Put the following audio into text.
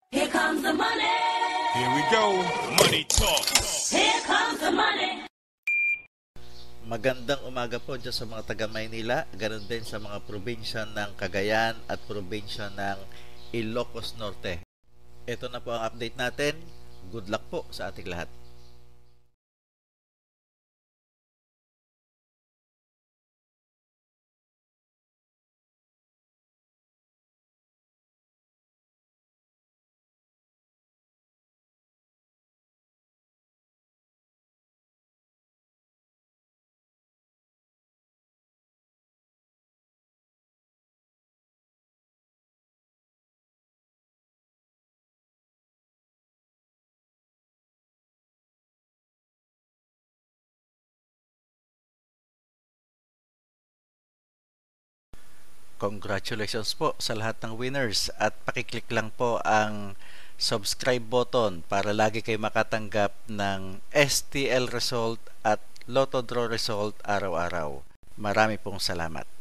Here comes the money. Here we go. Money talk. Here comes the money. Magandang umaga po dyan sa mga taga Maynila, ganoon din sa mga probinsya ng Cagayan at probinsya ng Ilocos Norte. Ito na po ang update natin. Good luck po sa ating lahat. Congratulations po sa lahat ng winners at pakiclick lang po ang subscribe button para lagi kayo makatanggap ng STL result at Lotto Draw result araw-araw. Marami pong salamat.